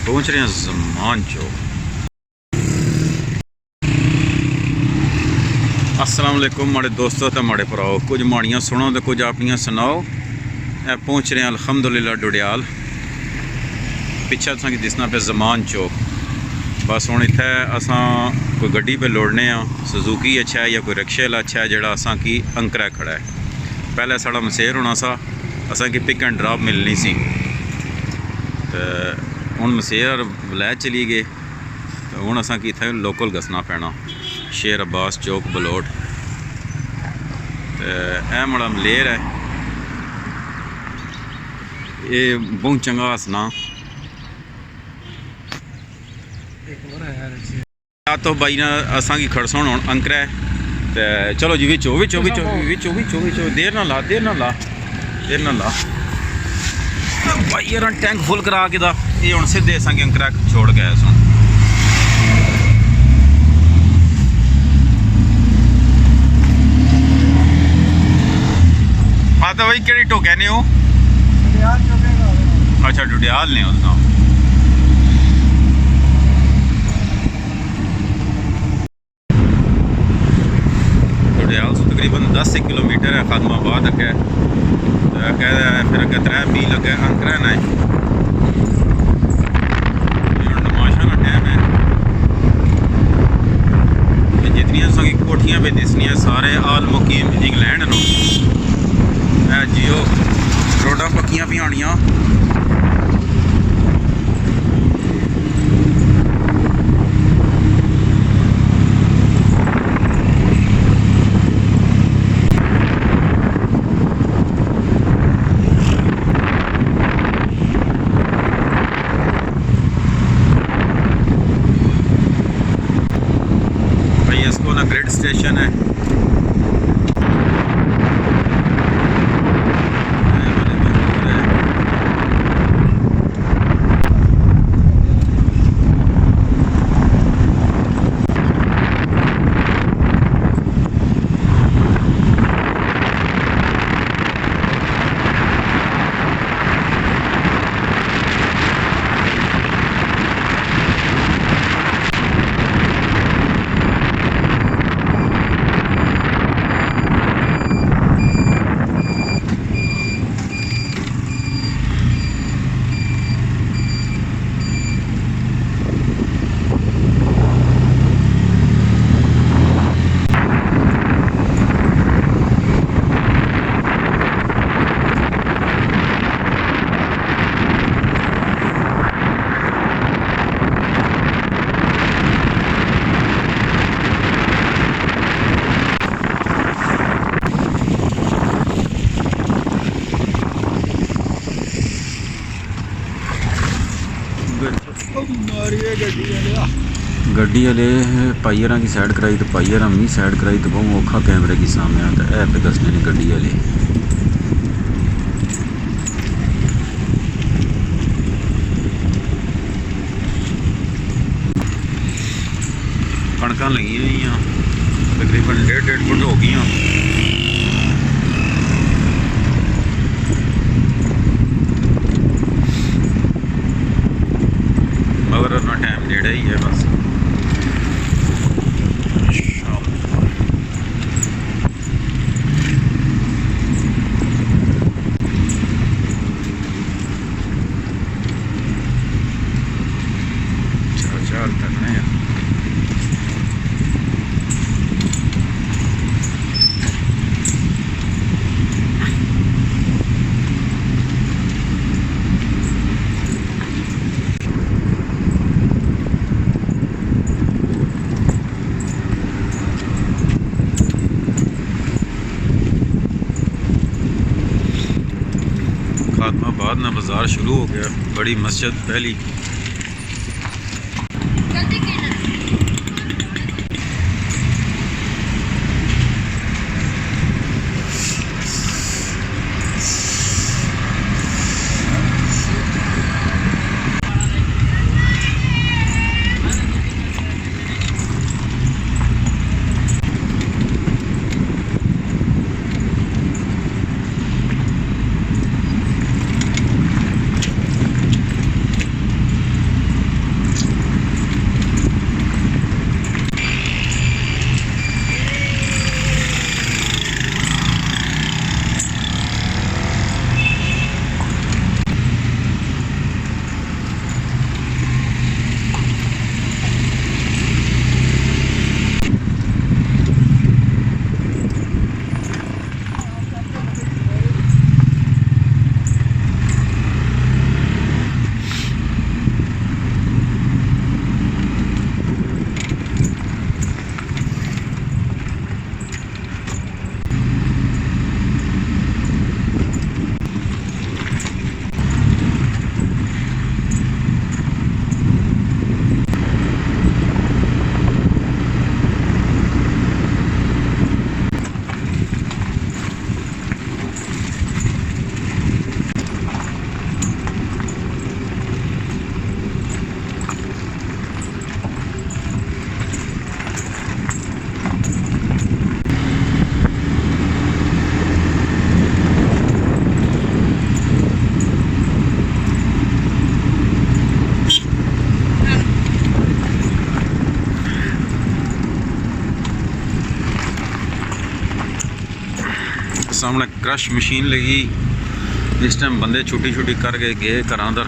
पहुंच रहे हैं ज़मान चौक। अस्सलाम वालेकुम माड़े दोस्तों तो माड़े भराओ, कुछ माड़ियाँ सुनो तो कुछ अपनियाँ सुनाओ। पहुंच रहे हैं अल्हम्दुलिल्लाह डुडियाल। पिछा तुसें दिसना पे ज़मान चौक। बस हुण इत्थै असां कोई गड्डी पे लोड़ने सुजुकी अच्छा है या कोई रिक्शे वाला अच्छा है जेह्ड़ा असां की अंकरै खड़ा है। पहले साढ़ा मसेर होना सा, असां की पिक एंड ड्रॉप मिलनी सी, तो हुण मसेर वलैद चली गए, तो हुण असां की इत्थै लोकल गसना पैना शेर अब्बास चौक बलोट। तो यह माड़ा मलेर है, ये बहुत चंगा हसना तो भाई ना असां की खड़सोन हुण अंकरै। तो चलो जी विचो विचो विचो विचो विचो विचो देर ना ला देर ना ला देर ना ला भाई यार टैंक फुल करा के दा ये हुण सीधे असां की अंकरै छोड़ गए सुन। हाँ तो भाई केड़ी टोके ने हो? अच्छा डुडियाल ने उसना। डुडियाल से तकरीबन 10 किलोमीटर है, खादमाबाद अगे फिर अगे 3 मील अगे अंकरै ना है। नमाशा का टाइम है, जितनियां असां की कोठियां पे दिसनियां सारे आल मुकीम इंग्लैंड नो। जियो रोडां पक्कियां भी आनियां। भाई इसको ना ग्रिड स्टेशन है। मारिए गड्डी गड्डी वाले पाइयरा की साइड कराई तो पाइयरा मी साइड कराई तो बहुत औखा कैमरे की सामने तो है पे दसने ने गड्डी वाले। कणक लगी हुई तकरीबन 1.5 फुट हो गई। मगर अपना टाइम नेड़े ही है बस। चल तकने खातमाबाद में बाज़ार शुरू हो गया। बड़ी मस्जिद पहली सामने क्रश मशीन लगी। इस टाइम बंदे छुट्टी छुट्टी करके गए घर अंदर।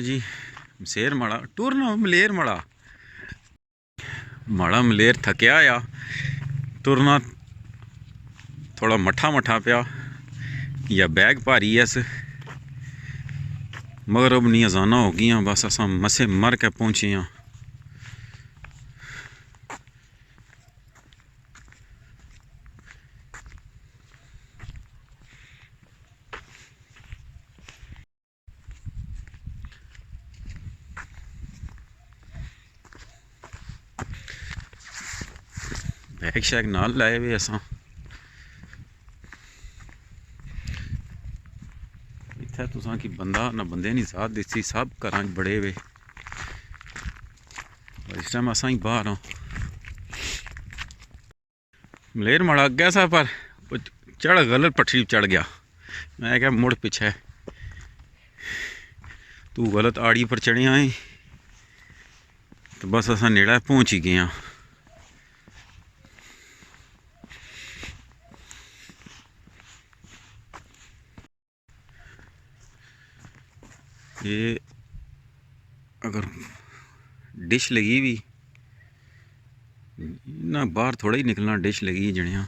जी शेर माड़ा टूरना मलेर माड़ा मलेर थकिया आ तुरना थोड़ा मठा मठा पिया या बैग भारी अस मगर अब नहीं अजाना हो गई बस अस मसे मर के पहुंचे हाँ। बैग शैग नाल लाए हुए असां इत्थै तुसां कि बंदा ना बंदे नी साथ दित्ती सब घरां च बड़े वे इस टाइम असां ही बाहर हाँ मलेर माड़ा अग्गै सा पर चढ़ गलत पटरी चढ़ गया मैं क्या मुड़ पिछे तू गलत आड़ी पर चढ़िया है तो बस असां नेड़े पहुँच ही गए हाँ ये अगर डिश लगी भी ना बाहर थोड़ा ही निकलना डिश लगी जनिया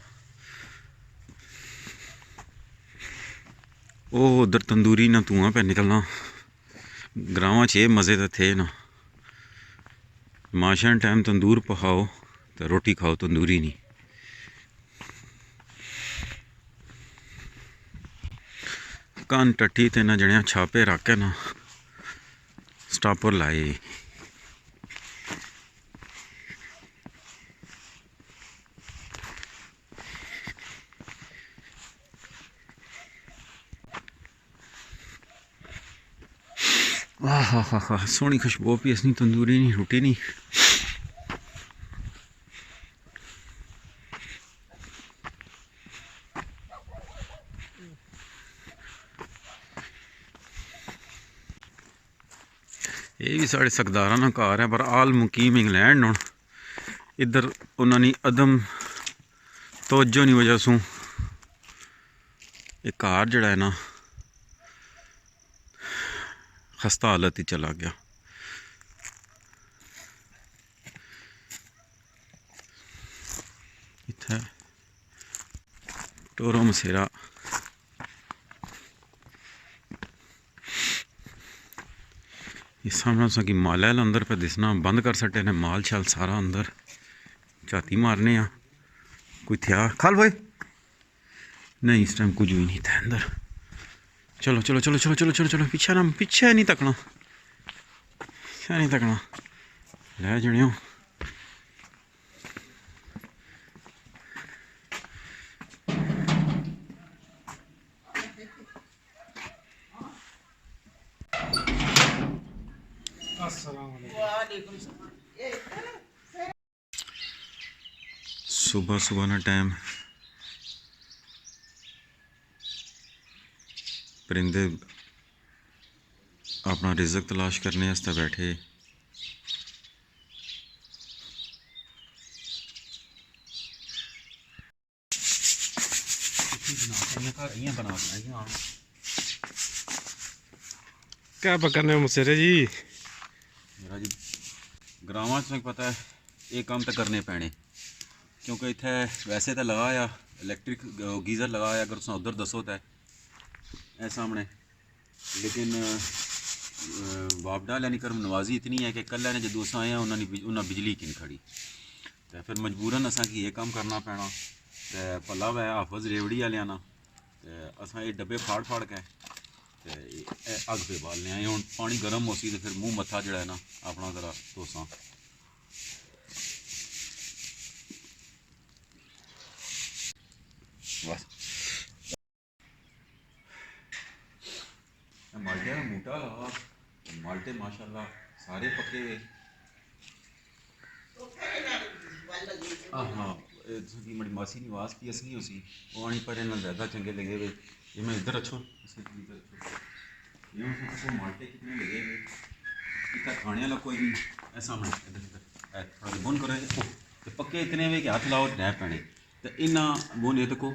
ओ उधर तंदूरी ना धुआं पे निकलना ग्रावां च मज़े तो थे ना माशां टाइम तंदूर पकाओ तो रोटी खाओ तंदूरी नहीं कान टट्टी ते ना जनिया छापे रख के ना स्टापर लाए वाह हा हा हा सोहनी खुशबू भी असनी तंदूरी नहीं रोटी नहीं ये भी साढ़े सरदारा ना घर है पर आल मुकीम इंग्लैंड हूँ इधर उन्होंने अदम तवज्जो की वजह से एक घर जड़ा है ना खस्ता हालत ही चला गया इत्थे टोरो मसेरा इस सामने सा कि माल है अंदर पे दिसना बंद कर सटे ने माल शाल सारा अंदर झाती मारने आ कोई थिया खाल भाई नहीं इस टाइम कुछ भी नहीं था अंदर चलो चलो चलो चलो चलो चलो चलो पीछे नहीं तकना पीछे नहीं तकना ले जने सुबह सुबह ना टाइम परिंदे अपना रिजक तलाश करने वास्ते बैठे क्या पकड़ने मुसेरे जी मेरा जी ग्रामां च पता है ये काम तो करने पैने क्योंकि इत्थे वैसे तो लगाया इलैक्ट्रिक गीज़र लगाया अगर तुम उधर दसो तो है सामने लेकिन वापडा यानी कर नवाजी इतनी है कि कल ने जो आए हैं उन्होंने बिजली की नहीं खड़ी तो फिर मजबूरन असा कि ये काम करना पैना तो भला वै हाफज रेवड़ी वाले ना तो असा ये डब्बे फाड़ फाड़ के अग पे बालने आए हूँ पानी गर्म हो सी तो फिर मूँह मत्था जड़ा है ना अपना जरा धोसा बस माल्टे का बूटा लगा माल्टे माशाल्लाह सारे पके हुए हाँ की मेरी मासी की आवाज़ की असली उसी वो आनी पर इन्हें ज़्यादा चंगे लगे हुए ये मैं इधर अच्छो ये माल्टे कितने लगे हुए इतना खाने वाला कोई नहीं ऐसा मैं इधर इधर थोड़ा बुन करो तो पक्के इतने हुए कि हाथ लाओ नैप पैने तो इन्ना बुन ये देखो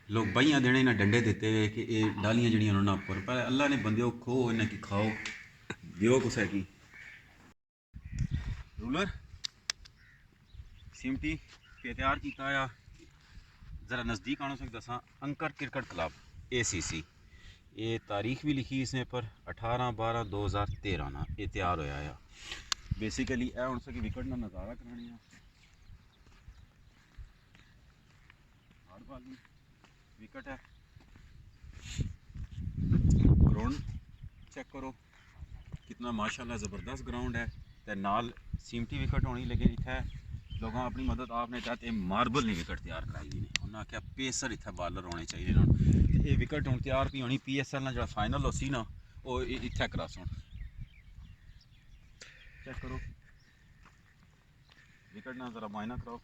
लोग बाइयां देने इन्हें डंडे देते हुए कि ये डालियां जड़ियां उन्होंने उपर पर अल्लाह ने बंदे खो इन्हें की खाओ दियो कुछ की रूलर सिमटी पे तैयार किया ज़रा नज़दीक आना सकता दसा अंकर क्रिकेट क्लब ACC ये तारीख भी लिखी इसने पर 18/12/2013 ना ये तैयार होया है बेसिकली ए हुण सकी विकेट ना नज़ारा करानी है हार्ड बॉल विकेट है ग्राउंड चेक करो कितना माशाल्लाह ज़बरदस्त ग्राउंड है तो नाल सीमटी विकेट होनी लेकिन इत्थे लोगों अपनी मदद आपने चाहते मार्बल नहीं विकेट तैयार कराई दी ने उन्हें आख्या पेसर इत्थे बालर होने चाहिए इन्होंने ये विकेट हूँ तैयार भी होनी PSL ना जो फाइनल हो सी ना वो इत्थे करास हूँ चेक करो विकेट ना जरा मायना कराओ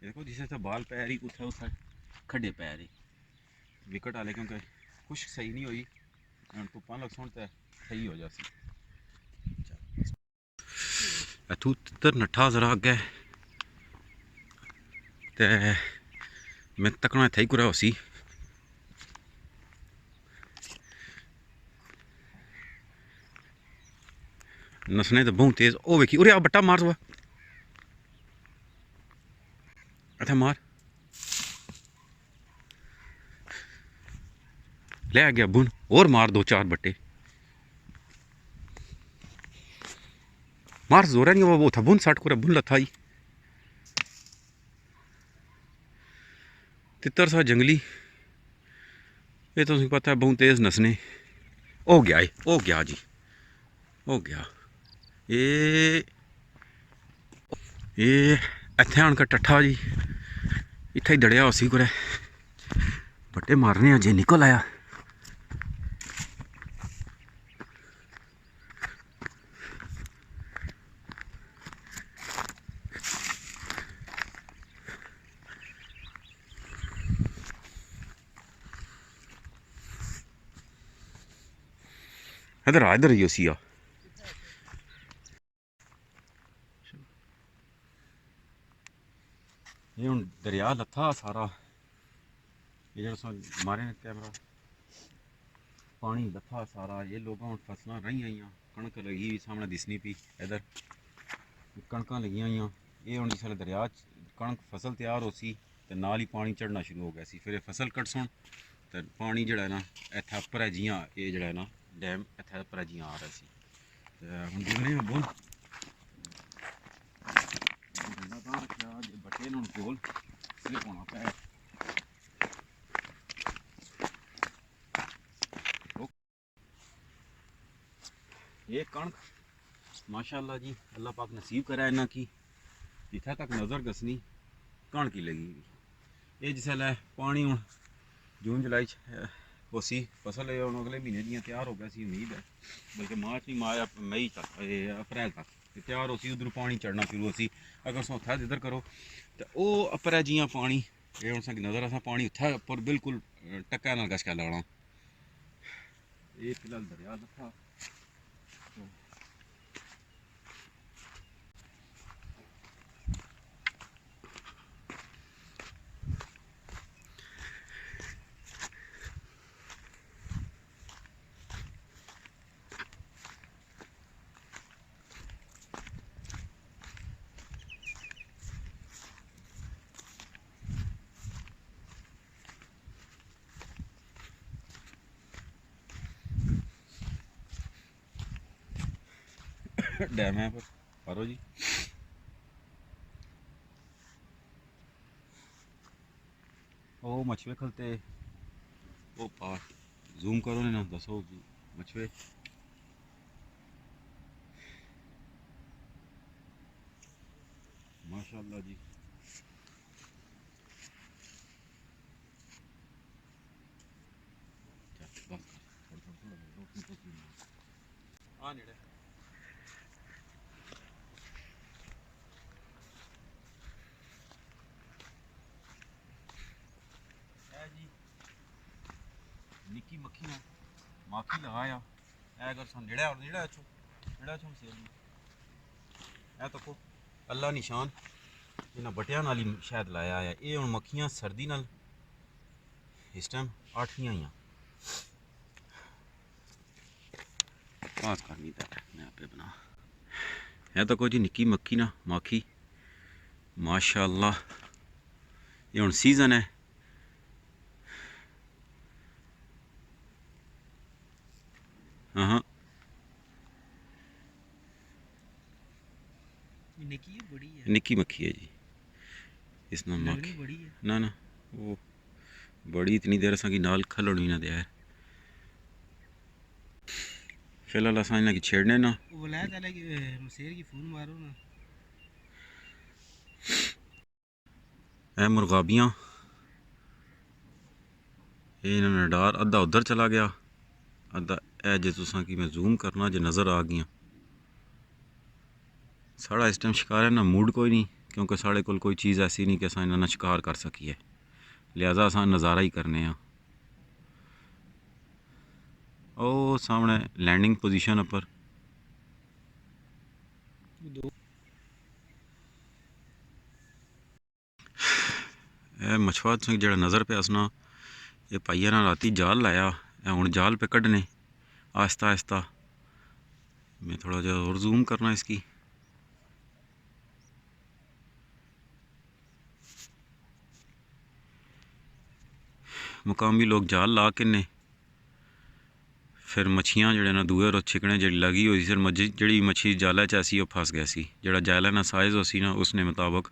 देखो जिसे बाल पै रही उत्थे उत्थे खड्डे पै रही विकेट आले क्योंकि कुछ सही नहीं हुई धुप्पा लग सुन तो सही हो जासी इत्थू तितर नट्ठा जरा अग्गै ते मैं तकना इत्थे ही कुरै होसी नसने तो बहुत तेज ओ वेखी उरे आ बट्टा मार सुआ इत्थे मार ले आ गया बुन और मार 2-4 बट्टे मार जोर नहीं वो था बुन सट को बुन लथा ही तितर सा जंगली ये तो पता है बहुत तेज नसने हो गया जी हो गया ये इत्थे आन का टट्ठा जी इत्थे ही दड़िया उसी को बट्टे मारने अजे निकल आया इधर ही उसी आ ये हूँ दरिया लथा सारा ये जो मारे ने कैमरा पानी लथा सारा ये लोग हूँ फसलों रही आई कणक लगी सामने दिसनी पी इधर कणक लगी आई ये हूँ जिस दरिया कणक फसल तैयार हो सी तो नाल ही पानी चढ़ना शुरू हो गया सी फिर फसल कट सुन तो पानी जड़ा है ना इत्थे उपर है जियां ये जड़ा है ना डैम इत्थे उपर जियां आ रहा सी हुण दिखने में बोल बट्टे हूँ कोल स्लिप होना पै ये कणक माशाअल्लाह जी अल्लाह पाक नसीब करा इन्ना की जिथे तक नज़र गसनी कणक ही लगी ये जिसलै पानी हूँ जून जुलाई उसी फसल हूँ अगले महीने दियां तैयार हो गया सी उम्मीद है बल्कि मार्च नहीं मई तक अप्रैल तक तैयार हो सी उधर पानी चढ़ना शुरू हो सी अगर तुम उत्थै इधर करो तो वह अपर जियां पानी ये हूँ साडी नज़र अस पानी उत्थै उपर बिल्कुल टक्कै नाल गशका लाना ये फिलहाल दरिया लथा डैम है पर पारो जी ओ मछुए खलते ओ पार जूम करो ने ना दसो जी मछुए माशाअल्लाह जी बस आ नेड़े निक्की मक्खियां माखी लगाया अगर सन नेड़ा अच्छो से तो को अल्लाह निशान इन्हें बटिया नाल ही शायद लाया है ये हूँ मक्खियां सर्दी नाल इस टाइम 8 आई पास करनी मैं आपे बना है तो कुछ निक्की मक्खी ना माखी माशाअल्लाह ये हूँ सीजन है हाँ निक्की मक्खी है जी इस नाम माखी ना ना वो बड़ी इतनी देर असा की नाल खलनी ना दिया है फिलहाल असां इन्हें की छेड़ने ना वो बुलाया था कि मसेर की फ़ोन मारो ना। ए मुर्गाबियाँ ये इन्होंने डार अद्धा उधर चला गया अद्धा ए जे तुसां की मैं जूम करना जे नज़र आ गई साढ़ा इस टाइम शिकार है ना मूड कोई नहीं क्योंकि साढ़े कोल कोई चीज़ ऐसी नहीं कि असां इन्हां ना शिकार कर सकीए लिहाजा असां नज़ारा ही करने आ ओ सामने लैंडिंग पोजीशन पर ए मछुआ तुसें जेह्ड़ा नज़र पे असना ये भाइया ना राती जाल लाया ए हुण जाल पे कड्ढने आहिस्ता आहिस्ता मैं थोड़ा जा और जूम करना इसकी मुकामी लोग जाल ला के ने फिर मच्छियाँ जेह्ड़े ना दूए रोज छिकने जेह्ड़ी लगी हुई फिर जेह्ड़ी मच्छी जाला च ऐसी ओह् फस गई सी जेह्ड़ा जाला ना साइज़ उसी ना उसने मुताबक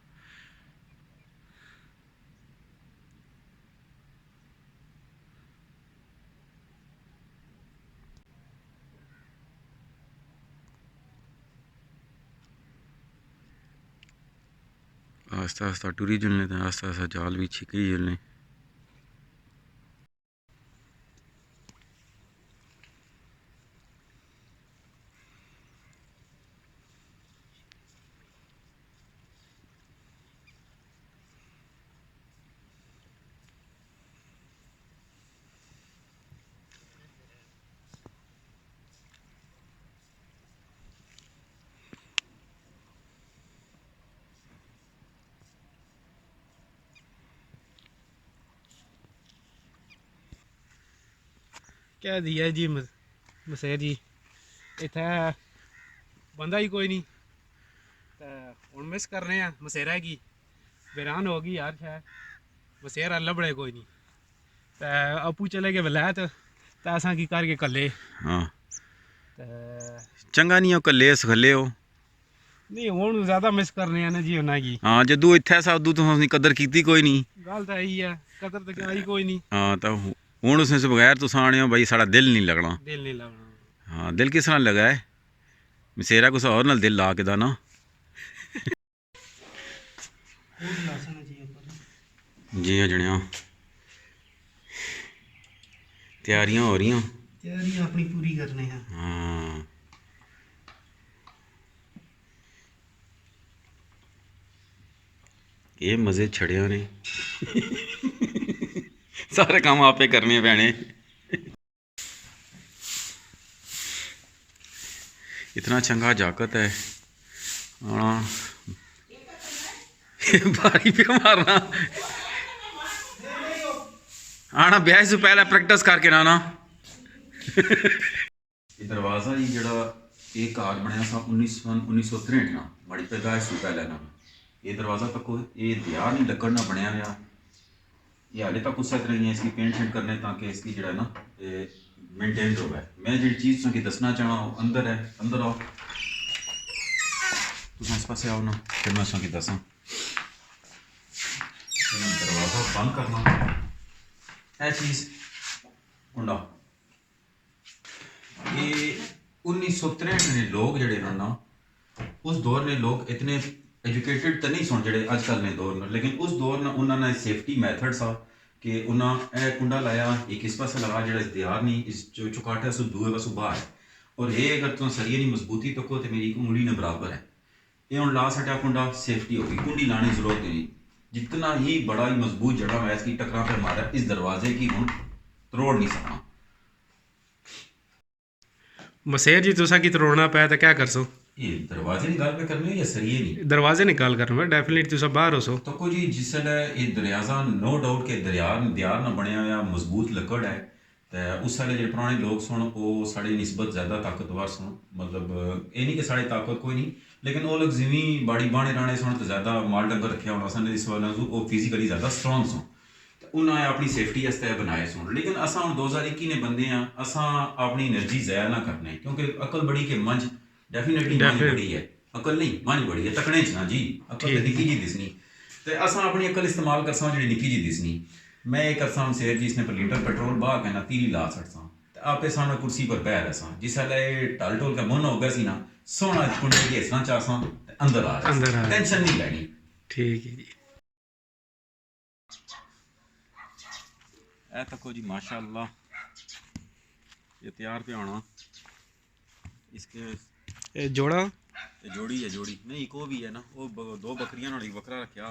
आस्ता आस्ता टुरी जुलने तो आस्ता आस्ता जाल भी छिकी जुलने क्या दिया जी मसेर जी इत्थै बंदा ही कोई नहीं ते हुन मिस करने आ मसेरा की वीरान हो गई यार शायद मसेरा लभड़े कोई नहीं ते आपू चले गए वलैत ते असां की करके कल्ले हाँ ते चंगा नहीं हो कल्ले सखल्ले हो नहीं हुन ज़्यादा मिस करने आ ना जी उन्हें की हाँ जदू इत्थै सा उदू तुसें कदर कीती कोई नहीं गल तो यही है कदर तो क्या ही कोई नहीं हाँ तो हूँ उसने से बगैर तुस आने हो भाई साढ़ा दिल नहीं लगना दिल नहीं लगना हाँ दिल किस नाल लगा है मसेरा कुछ और नाल दिल ला के दा ना जी हाँ जनिया तैयारियां हो रही तैयारियां अपनी पूरी करने हैं हाँ ये मज़े छड़िया ने सारे काम आपे करने पैने इतना चंगा जाकत है हाँ बारी पे मारना आना ब्याह से पहले प्रैक्टिस करके ना दरवाज़ा जी जड़ा ये घर बनया सा 1963 ना बड़ी पैदाइश से पहले ना ये दरवाज़ा तक ये दियार नहीं लकड़ ना बनया हुआ ये हाले तक उस तरह ही है इसकी पेंट शेंट करने ताकि इसकी जड़ा ना मेनटेन हो गया मैं जी चीज़ तुसें दसना चाहना अंदर है अंदर आओ तुम इस पास आओ ना फिर मैं तुसें दसा दरवाज़ा बंद करना है चीज़ कुंडा ये 1963 ने लोग जड़े ना उस दौर ने लोग इतने एजुकेटेड तो नहीं सुन जड़े अजकल ने दौर में लेकिन उस दौर में उन्होंने सेफ्टी मैथड सा कि उन्हें कुंडा लाया एक इस पास लगा जड़ा इस दियार नहीं इस चुकाटा सो दूए पासों बाहर और ये अगर तुम सरिये नहीं मजबूती तो को मेरी उंगली ने बराबर है ये हम ला सटा कुंडा सेफ्टी होगी कुंडी लाने की जरूरत नहीं जितना ही बड़ा ही मजबूत जड़ा मैं इसकी टकरा पे मारा इस दरवाजे की हम तोड़ नहीं सकना मसेर जी तुसा की तरोड़ना पाया तो क्या कर सो ये दरवाजे निकाल पे करने या सरिये नहीं दरवाजे निकाल करना डेफिनेटली तुसा बाहर हो सो तो को जी जिसले ये दरियाजा नो डाउट के दियार ना बनया या मजबूत लकड़ है तो उस सारे जो पुराने लोग सुन वो साढ़े निस्बत ज़्यादा ताकतवर सुन मतलब ये नहीं कि साढ़े ताकत कोई नहीं लेकिन वो लोग जिमी बाड़ी बाणे राणे सुन तो ज़्यादा माल डंगर रखे होना सन इस वजह से वो फिजिकली ज़्यादा स्ट्रॉन्ग सुन उन्हें अपनी सेफ्टी वास्ते बनाए सुन लेकिन असा हम 2021 ने बंदे हैं असा अपनी एनर्जी ज़ाया ना करने क्योंकि अकल बड़ी के मंझ डेफिनेटली मंझ बड़ी है अकल नहीं मंझ बड़ी है तकने च ना जी अकल तो निक्की जी दिसनी तो असा अपनी अकल इस्तेमाल करसा जी निक्की जी दिसनी मैं एक करसा शेर जी इसने पर लीटर पेट्रोल बाह कहना 30 ला सकता आपे सामने कुर्सी पर बैठ रहा जिसले टल टोल के मन हो गया सी ना सोना कुंडे की हसना चाहसा अंदर आ अंदर आ टेंशन नहीं लेनी। ठीक है जी। ए तको जी माशाअल्लाह ये तैयार पे आना इसके ये जोड़ा ये जोड़ी है जोड़ी नहीं एक वो भी है ना वो दो बकरियां और एक बकरा रखा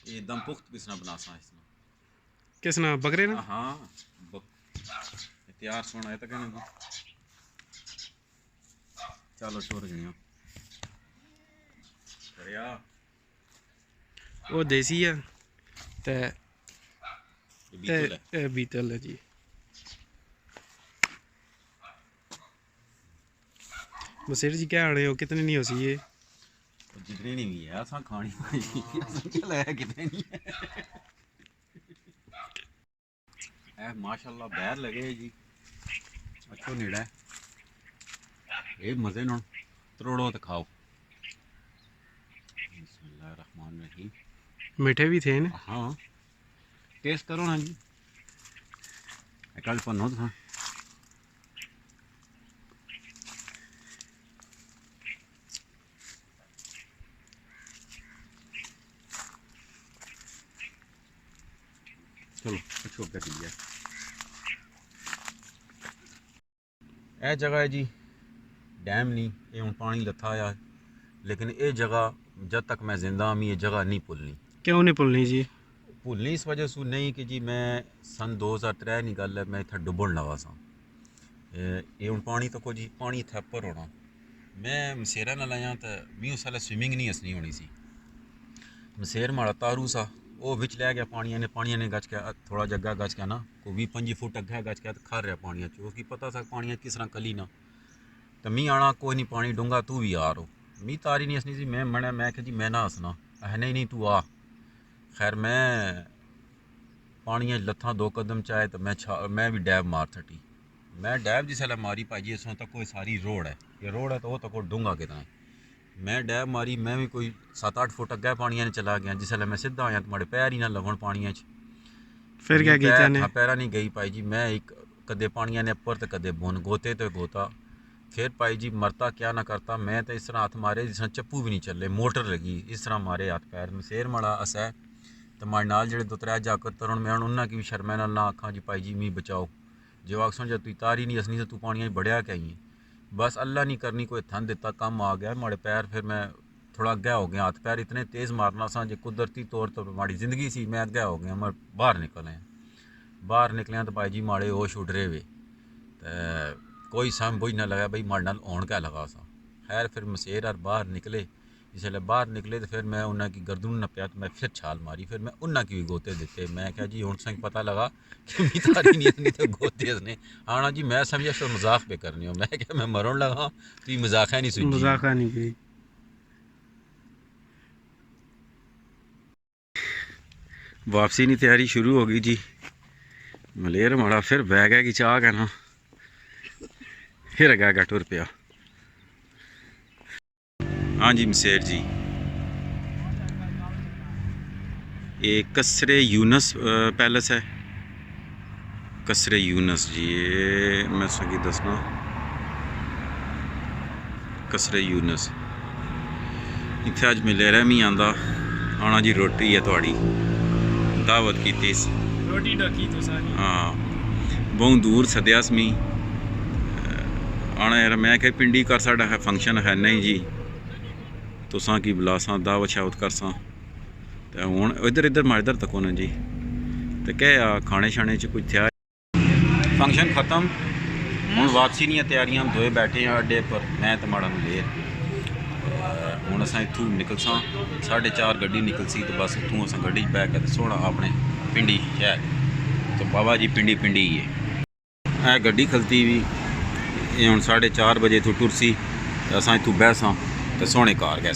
ये दम पुख्त किसना बनासा इसमें किस ना बकरे ना हाँ तैयार सोना है तो कहने को चलो छोड़ गया बढ़िया वो देसी है ते ये बीतल है बीतल है जी। बसेर जी क्या आने हो कितने नहीं हो सी ये जितने नहीं भी है असा खानी भाई चल है कितने नहीं है माशाल्लाह बैर लगे जी अच्छो नेड़ा ये मजे न त्रोड़ो तो खाओ। बिस्मिल्लाहिर्रहमानिर्रहीम मीठे भी थे ना। हाँ टेस्ट करो ना जी कल पन्नो था चलो अच्छो कर लिया। यह जगह है जी डैम नहीं ये हूँ पानी लथा आया लेकिन ये जगह जब तक मैं जिंदा हूँ ये जगह नहीं भुलनी। क्यों नहीं भुलनी जी? भुलनी इस वजह से नहीं कि जी मैं सन 2003 की गल है मैं इतना डुबन लगा सा ये हूँ पानी तो को जी पानी इतना उपर होना मैं मसेरा न लाया तो मी उस वेले स्विमिंग नहीं हसनी होनी सी मसेर माड़ा तारू सा वो बिच लै गया पानी ने गच के थोड़ा जग्गा गच के ना कोई 20-25 फुट अग्गे गच के तो खर रहा पानी उसकी पता था पानी किस तरह कली ना तो मी आना कोई नहीं पानी डूंगा तू भी आ रो मी तारी नहीं हसनी सी मैं मना मैं कि जी मैं ना हसना नहीं तू आ खैर मैं पानी लत्था 2 कदम चाहे तो मैं भी डैब मार थटी मैं डैब जिसले मारी भाई जी इसों तक कोई सारी रोड है ये रोड है तो वो तक डूंगा कितना मैं डैब मारी मैं भी कोई 7-8 फुट अग्गे पानी ने चला गया जिसले मैं सीधा आया तो मेरे पैर ही ना लगन पानी फिर क्या किया पैरा नहीं गई भाई जी मैं एक कदे पानी ने उपर तो कदे बुन गोते तो गोता फिर भाई जी मरता क्या ना करता मैं तो इस तरह हाथ मारे जिस तरह चप्पू भी नहीं चले मोटर लगी इस तरह मारे हाथ पैर में शेर माड़ा असा तो मारे नाल जो 2-3 जाकर तरन मैं उन्होंने की भी शर्मा ना आखा जी भाई जी मी बचाओ जो आखसों जब तू तारी नहीं हसनी तो तू पानी बढ़िया क्या ही बस अल्लाह नहीं करनी कोई थन दिता कम आ गया माड़े पैर फिर मैं थोड़ा अग्गे हो गया हाथ पैर इतने तेज़ मारना सा जो कुदरती तौर पर माड़ी ज़िंदगी सी मैं अग्गे हो गया मैं बाहर निकलिया तो भाई जी माड़े होश उड़ रहे वे तो कोई समझ बुझ ना लगा भाई माड़े नाल आउण क्या लगा सा खैर फिर मसेर और बाहर निकले जिसले बाहर निकले तो फिर मैं उन्हें की गर्दन नप्या तो मैं फिर छाल मारी फिर मैं उन्हें की भी गोते दिते मैं क्या जी हूँ संग पता लगा कि मी तारी नहीं तो गोते उसने आना जी मैं समझा शो मजाक पे करनी हो मैं क्या मैं मरण लगा तो मजाक है नहीं सुनी मजाक नहीं गई। वापसी की तैयारी शुरू हो गई जी मलेर माड़ा फिर बह गया कि चाह कहना फिर अगर टुर पिया। हाँ जी मसेर जी ये कसरे यूनस पैलेस है कसरे यूनस जी ये मैं सकी दसना कसरे यूनस इत्थे अज मलेरा मी आंदा आना जी रोटी है थोड़ी दावत की रोटी डकी तो सारी हाँ बहुत दूर सद्यास मी आना यार मैं क्या पिंडी कर साड़ा है फंक्शन है नहीं जी तुसा की बुलासा दावत शावत करसा तो हूँ इधर माइधर तको ना जी तो क्या खाने शाने च कुछ थे फंक्शन ख़त्म हूँ वापसी नहीं तैयारियां दोए बैठे हैं अड्डे पर मैं तो माड़ा मलेर हूँ अस इतों निकलसा 4:30 गड्डी निकलसी तो बस इतों अस गड्डी बह के सोना अपने पिंडी शहर तो बाबा जी पिंडी ही है गड्डी खलती भी ये हूँ 4:30 बजे इतों टुरसी अस इतों बहसा तो सोने कार गए